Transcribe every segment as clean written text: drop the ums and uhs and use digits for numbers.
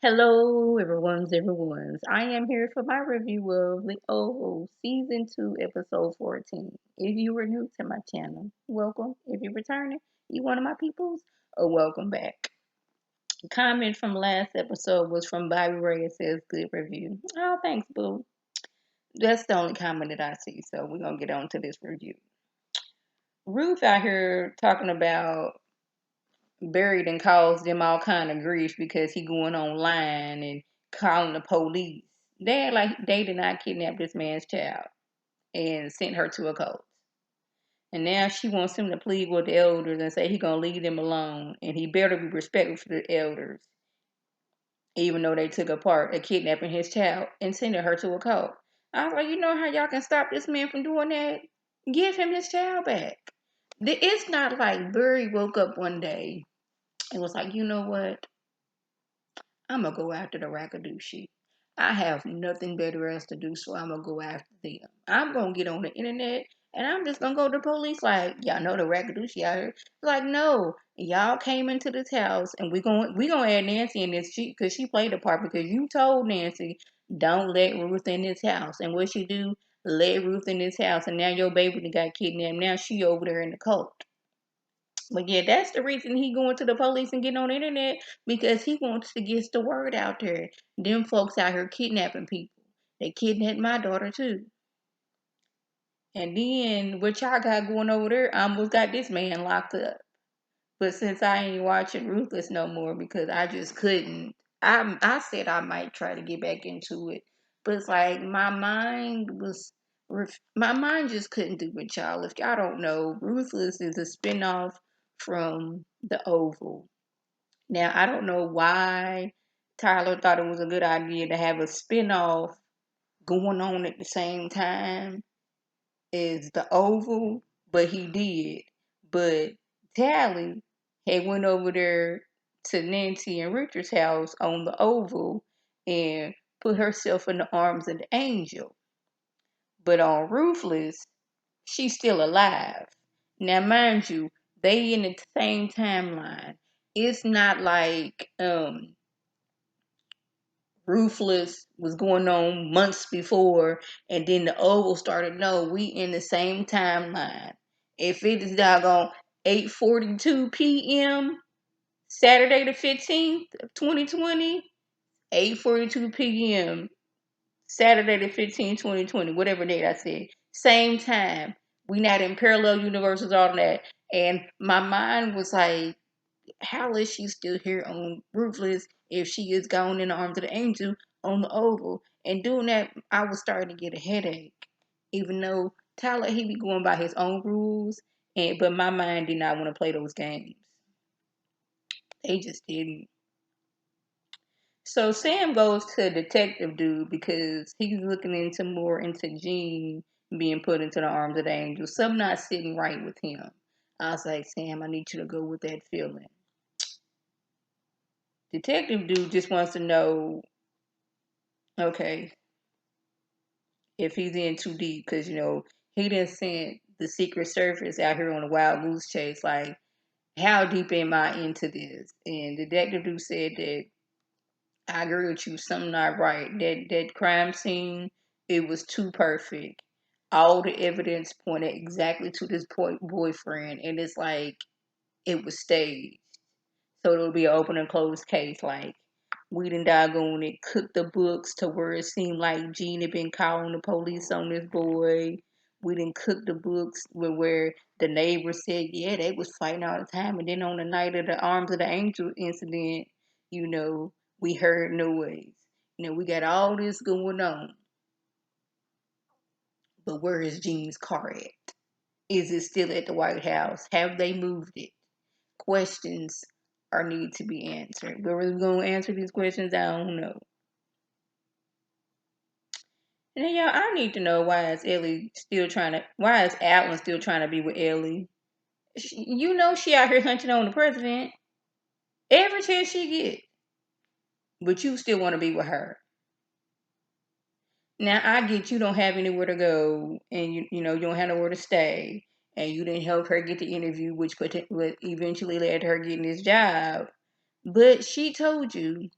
Hello, everyone's. I am here for my review of The Oval, Season 2, Episode 14. If you were new to my channel, welcome. If you're returning, you one of my peoples, welcome back. The comment from last episode was from Bobby Ray. It says, good review. Oh, thanks, boo. That's the only comment that I see, so we're going to get on to this review. Ruth out here talking about buried and caused them all kind of grief because he going online and calling the police. They act like they did not kidnap this man's child and sent her to a cult. And now she wants him to plead with the elders and say he gonna leave them alone and he better be respectful for the elders, even though they took a part of kidnapping his child and sending her to a cult. I was like, you know how y'all can stop this man from doing that? Give him his child back. It's not like Burry woke up one day and was like, you know what? I'm gonna go after the Raggedy. I have nothing better else to do, so I'm gonna go after them. I'm gonna get on the internet and I'm just gonna go to the police like, y'all know the Raggedy out here. Like, no, y'all came into this house and we gonna add Nancy in this because she played the part because you told Nancy don't let Ruth in this house, and what she do? Let Ruth in this house, and now your baby got kidnapped. Now she over there in the cult. But yeah, that's the reason he going to the police and getting on the internet because he wants to get the word out there. Them folks out here kidnapping people. They kidnapped my daughter too. And then what y'all got going over there, I almost got this man locked up. But since I ain't watching Ruthless no more because I just couldn't, I said I might try to get back into it, but it's like my mind just couldn't do it, y'all. If y'all don't know, Ruthless is a spinoff from The Oval. Now I don't know why Tyler thought it was a good idea to have a spinoff going on at the same time is The Oval, but he did. But Tally had went over there to Nancy and Richard's house on The Oval and put herself in the arms of the angel. But on Ruthless, she's still alive. Now, mind you, they in the same timeline. It's not like Ruthless was going on months before, and then the Oval started. No, we in the same timeline. If it is doggone 8:42 p.m. Saturday the 15th of 2020, 8:42 p.m. Saturday the 15th, 2020, whatever date I said, same time. We not in parallel universes, all that. And my mind was like, how is she still here on Ruthless if she is gone in the arms of the angel on the Oval? And doing that, I was starting to get a headache. Even though Tyler, he be going by his own rules, but my mind did not want to play those games. They just didn't. So Sam goes to detective dude because he's looking into Jean being put into the arms of the angel. Something not sitting right with him. I was like, Sam, I need you to go with that feeling. Detective dude just wants to know, okay, if he's in too deep, because he didn't send the Secret Service out here on a wild goose chase. Like, how deep am I into this? And Detective dude said that I agree with you, something not right. That crime scene, it was too perfect. All the evidence pointed exactly to this boyfriend, and it's like it was staged. So it'll be an open and closed case. Like, we done doggone it, cooked the books to where it seemed like Gene had been calling the police on this boy. We didn't cook the books where the neighbor said, yeah, they was fighting all the time. And then on the night of the Arms of the Angel incident, you know, we heard noise. We got all this going on. But where is Gene's car at? Is it still at the White House? Have they moved it? Questions are need to be answered. Where we're going to answer these questions, I don't know. And then, y'all, I need to know why is Alan still trying to be with Ellie? She out here hunting on the president every chance she get, but you still want to be with her. Now I get you don't have anywhere to go, and you don't have nowhere to stay, and you didn't help her get the interview, which eventually led to her getting this job. But she told you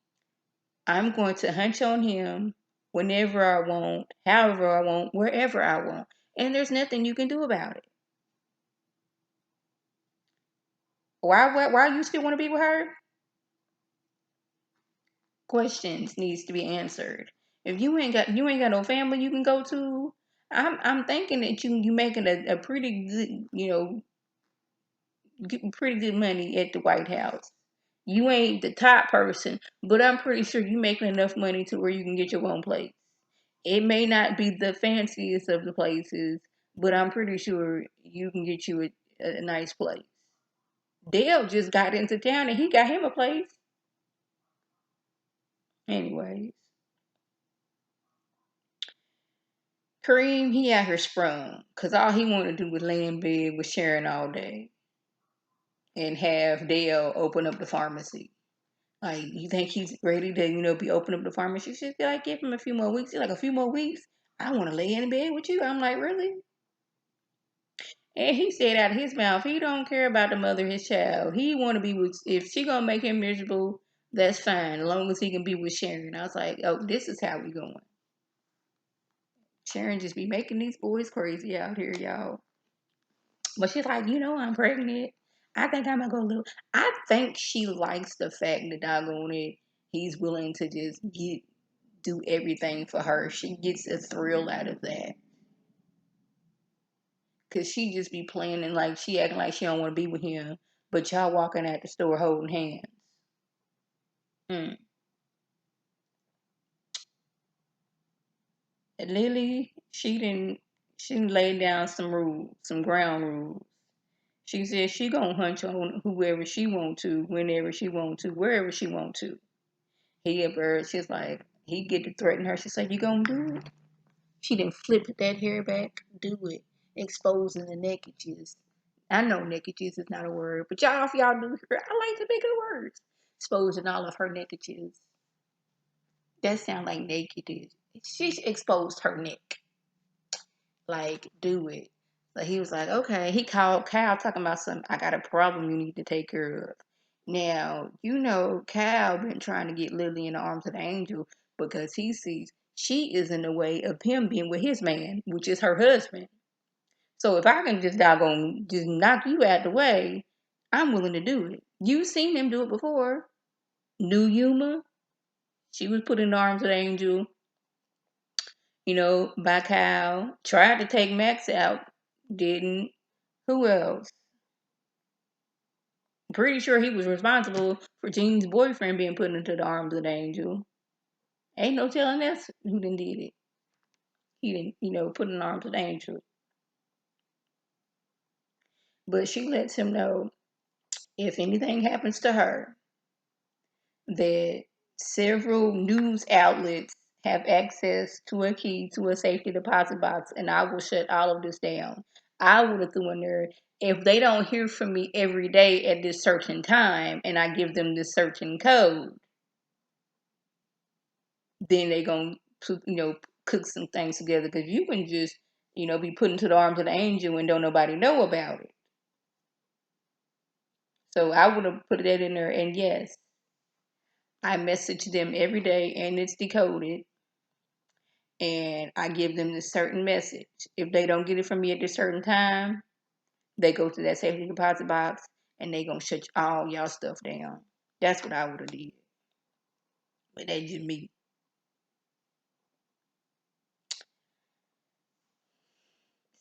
I'm going to hunch on him whenever I want, however I want, wherever I want. And there's nothing you can do about it. Why you still want to be with her? Questions needs to be answered. If you ain't got no family you can go to, I'm thinking that you making a pretty good, getting pretty good money at the White House. You ain't the top person, but I'm pretty sure you making enough money to where you can get your own place. It may not be the fanciest of the places, but I'm pretty sure you can get you a nice place. Dale just got into town and he got him a place. Anyways, Kareem, he out here sprung because all he wanted to do was lay in bed with Sharon all day and have Dale open up the pharmacy. Like, you think he's ready to, be open up the pharmacy? She'd be like, give him a few more weeks. He's like, a few more weeks? I want to lay in bed with you. I'm like, really? And he said out of his mouth, he don't care about the mother of his child. He want to be with, if she gonna make him miserable, that's fine, as long as he can be with Sharon. I was like, oh, this is how we going. Sharon just be making these boys crazy out here, y'all. But she's like, I'm pregnant. I think I'm gonna go little. I think she likes the fact that doggone it, he's willing to just do everything for her. She gets a thrill out of that. Cause she just be playing and like she acting like she don't want to be with him, but y'all walking at the store holding hands. Mm. Lily, she didn't lay down some rules, some ground rules. She said she gonna hunch on whoever she want to, whenever she want to, wherever she want to. She's like, he get to threaten her. She's like, you gonna do it? She didn't flip that hair back. Do it. Exposing the neckages. I know neckages is not a word, but y'all, if y'all do, I like to make good words. Exposing all of her neckages. That sound like naked. She exposed her neck. Like, do it. So he was like, okay. He called Kyle talking about something. I got a problem you need to take care of. Now, Kyle been trying to get Lily in the arms of the angel because he sees she is in the way of him being with his man, which is her husband. So if I can just doggone just knock you out the way, I'm willing to do it. You've seen him do it before. New Yuma, she was put in the arms of the angel, by Kyle. Tried to take Max out, didn't. Who else? Pretty sure he was responsible for Jean's boyfriend being put into the arms of the angel. Ain't no telling us who done did it. He didn't, put in the arms of the angel. But she lets him know if anything happens to her, that several news outlets have access to a key to a safety deposit box, and I will shut all of this down. I would have thrown in there, if they don't hear from me every day at this certain time and I give them this certain code, then they gonna cook some things together, because you can just be put into the arms of the angel and don't nobody know about it. So I would have put that in there, and yes, I message them every day and it's decoded, and I give them this certain message. If they don't get it from me at this certain time, they go to that safety deposit box and they gonna shut all y'all stuff down. That's what I would have did. But that's just me.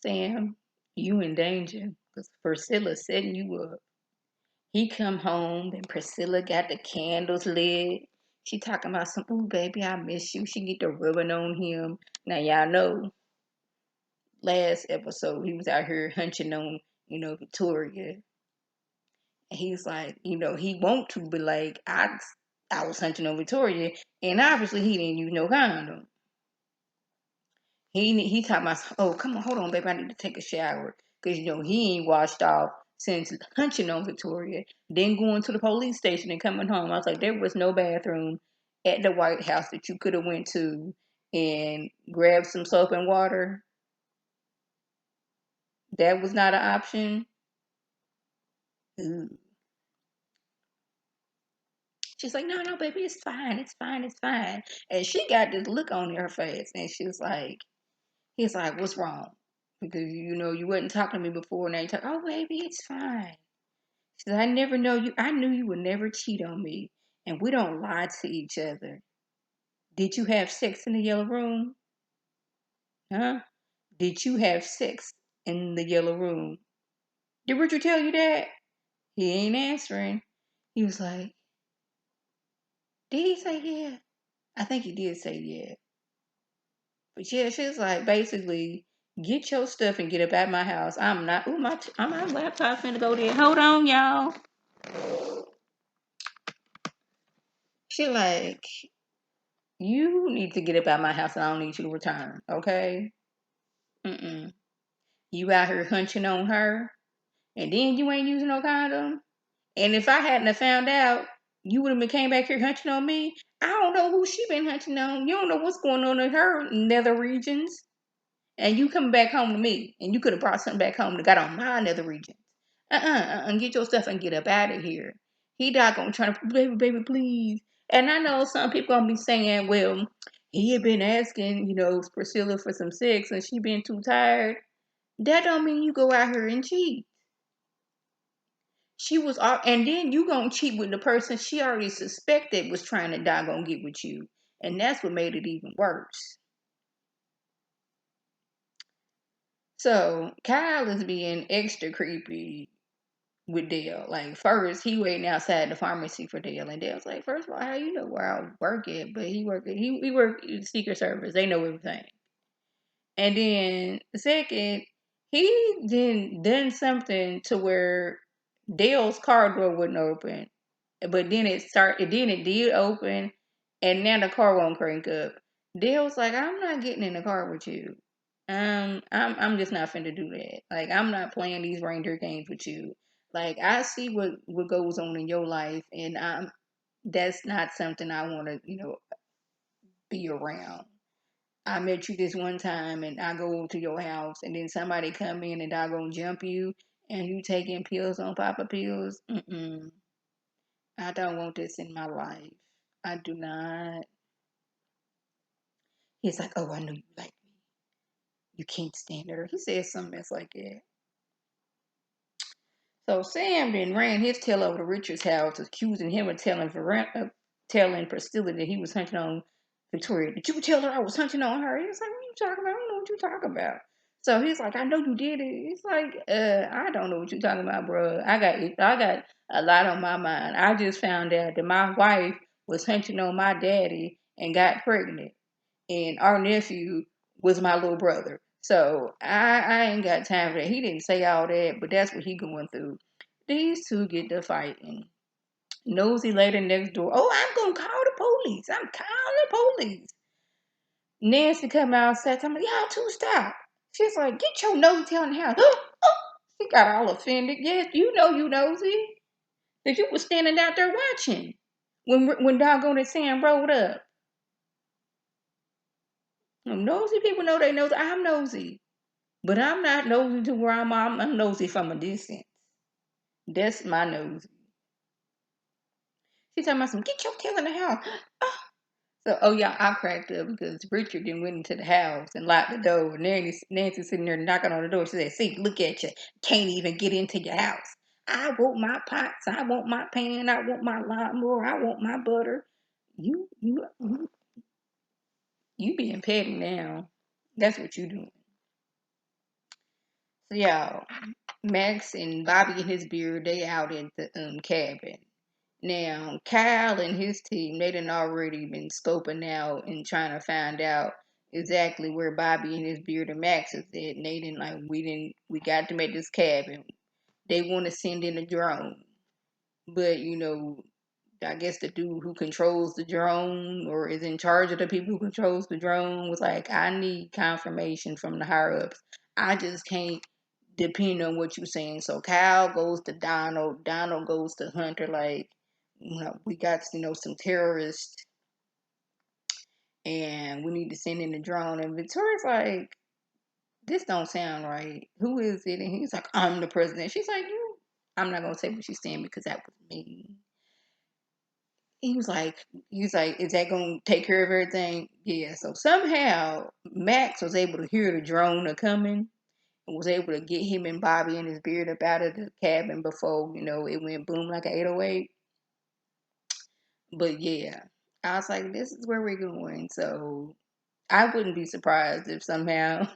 Sam, you in danger because Priscilla's setting you up. He come home and Priscilla got the candles lit. She talking about some, ooh, baby, I miss you. She get the rubbing on him. Now, y'all know last episode, he was out here hunching on, Victoria. And he's like, he want to, but like, I was hunching on Victoria, and obviously he didn't use no condom. He talking about, oh, come on, hold on, baby, I need to take a shower. Because, he ain't washed off since hunching on Victoria, then going to the police station and coming home. I was like, there was no bathroom at the White House that you could have went to and grabbed some soap and water. That was not an option. Ooh. She's like, no, no, baby, it's fine, it's fine, it's fine. And she got this look on her face, and she's like, he's like, what's wrong? Because you wasn't talking to me before, and now you talk. Oh, baby, it's fine. She said, I never know you. I knew you would never cheat on me, and we don't lie to each other. Did you have sex in the yellow room? Huh? Did you have sex in the yellow room? Did Richard tell you that? He ain't answering. He was like, did he say yeah? I think he did say yeah. But yeah, she was like, basically, get your stuff and get up out my house. I'm not. Ooh, my laptop's finna go there. Hold on, y'all. She like, you need to get up out my house, and I don't need you to return. Okay? Mm-mm. You out here hunching on her, and then you ain't using no condom. And if I hadn't have found out, you would have been came back here hunching on me. I don't know who she been hunching on. You don't know what's going on in her nether regions. And you coming back home to me, and you could have brought something back home that got on my nether regions. Get your stuff and get up out of here. He not gonna try to, baby, baby, please. And I know some people gonna be saying, well, he had been asking, Priscilla for some sex, and she been too tired. That don't mean you go out here and cheat. She was, and then you gonna cheat with the person she already suspected was trying to die gonna get with you, and that's what made it even worse. So Kyle is being extra creepy with Dale. Like first, he waiting outside the pharmacy for Dale, and Dale's like, first of all, how you know where I work at? But he work in Secret Service. They know everything. And then second, he then done something to where Dale's car door wouldn't open, but then it did open, and now the car won't crank up. Dale's like, I'm not getting in the car with you. I'm just not finna do that. Like, I'm not playing these reindeer games with you. Like, I see what goes on in your life, and that's not something I want to be around. I met you this one time, and I go to your house, and then somebody come in and I gonna jump you, and you taking pills on Papa pills. I don't want this in my life. I do not. He's like, oh, I know you like me. You can't stand her. He says something that's like that. So Sam then ran his tail over to Richard's house, accusing him of telling Priscilla that he was hunting on Victoria. Did you tell her I was hunting on her? He was like, what are you talking about? I don't know what you talking about. So he's like, I know you did it. He's like, I don't know what you're talking about, bro. I got a lot on my mind. I just found out that my wife was hunting on my daddy and got pregnant, and our nephew was my little brother. So I ain't got time for that. He didn't say all that, but that's what he going through. These two get to fighting. Nosy lady next door. Oh, I'm gonna call the police. I'm calling the police. Nancy come outside. I'm like, y'all two stop. She's like, get your nosy tail in the house. She got all offended. Yes, you know you nosy. That you was standing out there watching when doggone it Sam rolled up. Nosy people know they nosy. I'm nosy. But I'm not nosy to where I'm nosy from a distance. That's my nosy. She talking about some, get your tail in the house. So, oh yeah, I cracked up because Richard then went into the house and locked the door. And Nancy sitting there knocking on the door. She said, see, look at you. Can't even get into your house. I want my pots. I want my pan. I want my lawnmower. I want my butter. You, you, you, you being petty now. That's what you doing. So, y'all, Max and Bobby and his beard, they out at the cabin. Now, Kyle and his team, they done already been scoping out and trying to find out exactly where Bobby and his beard and Max is at. And they didn't we got them at this cabin. They want to send in a drone. But, I guess the dude who controls the drone or is in charge of the people who controls the drone was like, I need confirmation from the higher ups. I just can't depend on what you're saying. So Kyle goes to Donald. Donald goes to Hunter. Like, we got, some terrorists and we need to send in the drone. And Victoria's like, this don't sound right. Who is it? And he's like, I'm the president. She's like, I'm not going to say what she's saying because that was me. he was like, is that gonna take care of everything? Yeah. So somehow Max was able to hear the drone a coming and was able to get him and Bobby and his beard up out of the cabin before, it went boom like an 808. But yeah, I was like, this is where we're going. So I wouldn't be surprised if somehow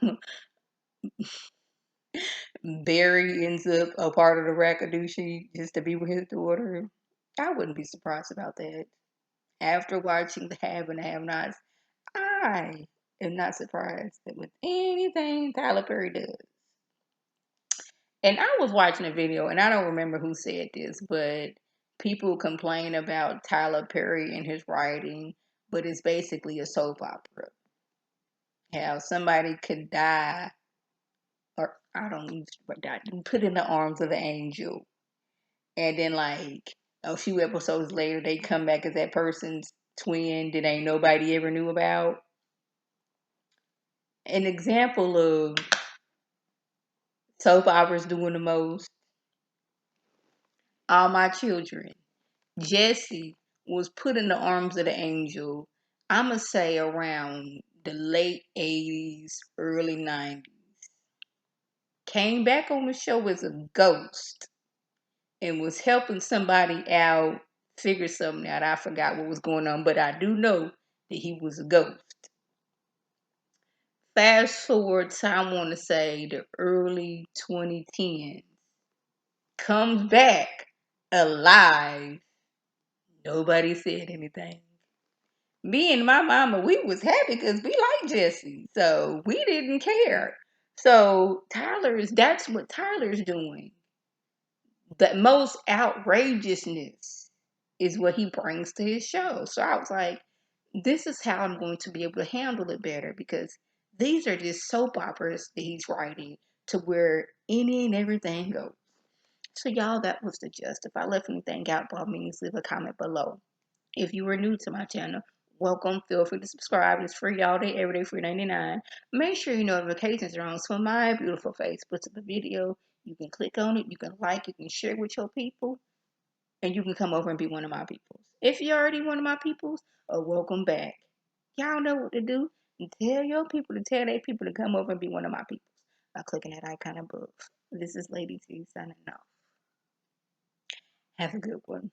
Barry ends up a part of the Rackadoochie just to be with his daughter. I wouldn't be surprised about that. After watching the Have and Have Nots, I am not surprised with anything Tyler Perry does. And I was watching a video, and I don't remember who said this, but people complain about Tyler Perry and his writing, but it's basically a soap opera. How somebody could die, or I don't use die, put in the arms of the angel, and then like a few episodes later, they come back as that person's twin that ain't nobody ever knew about. An example of soap operas doing the most. All My Children. Jesse was put in the arms of the angel, I'ma say around the late 80s, early 90s. Came back on the show as a ghost and was helping somebody out figure something out. I forgot what was going on, but I do know that he was a ghost. Fast forward to, I want to say, the early 2010s. Comes back alive. Nobody said anything. Me and my mama, we was happy because we like Jesse. So we didn't care. So that's what Tyler's doing. The most outrageousness is what he brings to his show. So I was like, this is how I'm going to be able to handle it better because these are just soap operas that he's writing to where any and everything goes. So y'all, that was the gist. If I left anything out, by all means, leave a comment below. If you are new to my channel, welcome. Feel free to subscribe. It's free all day, every day, free 99. Make sure your notifications are on so my beautiful face puts up a video. You can click on it, you can like, you can share with your people, and you can come over and be one of my peoples. If you're already one of my peoples, welcome back. Y'all know what to do. And tell your people to tell their people to come over and be one of my peoples by clicking that icon above. This is Lady T signing off. Have a good one.